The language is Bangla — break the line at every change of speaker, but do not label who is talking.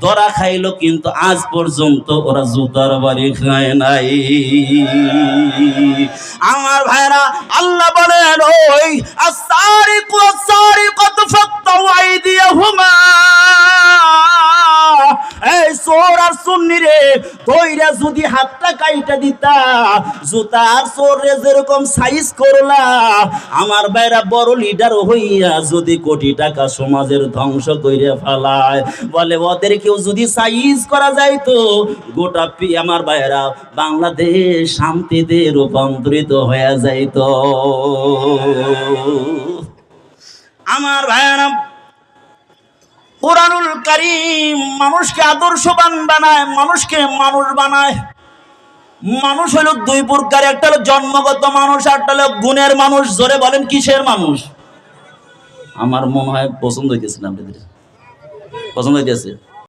ধরা খাইলো, কিন্তু আজ পর্যন্ত ওরা জুতার বাড়ি খায় নাই। আমার ভাইরা, আল্লাহ বলেন ওই আস-সারিকু আস-সারিকাতু ফাকতাউ আইদিয়াহুমা, এই চোর আর সুন্নি রে ধইরা যদি হাতটা কাইটা দিতা, জুতার চোর রে যেরকম সাইজ করলা, আমার ভাইরা বড় লিডার হইয়া যদি কোটি টাকা সমাজের ধ্বংস কইরা ফেলায়, বলে ওদের কেউ যদি সাইজ করা যাইতো, গোটা আমার ভাইরা বাংলাদেশ শান্তিতে রূপান্তরিত হয়ে যাইতো। আমার ভাইরা, কুরআনুল কারীম মানুষকে আদর্শবান বানায়, মানুষকে মানুষ বানায়। মানুষ হলো দুই প্রকার, একটা হলো জন্মগত মানুষ, আর একটা হলো গুণের মানুষ। জোরে বলেন কিসের মানুষ? আমার মনে হয় পছন্দ হইতেছে না, আপনাদের পছন্দ হইতেছে?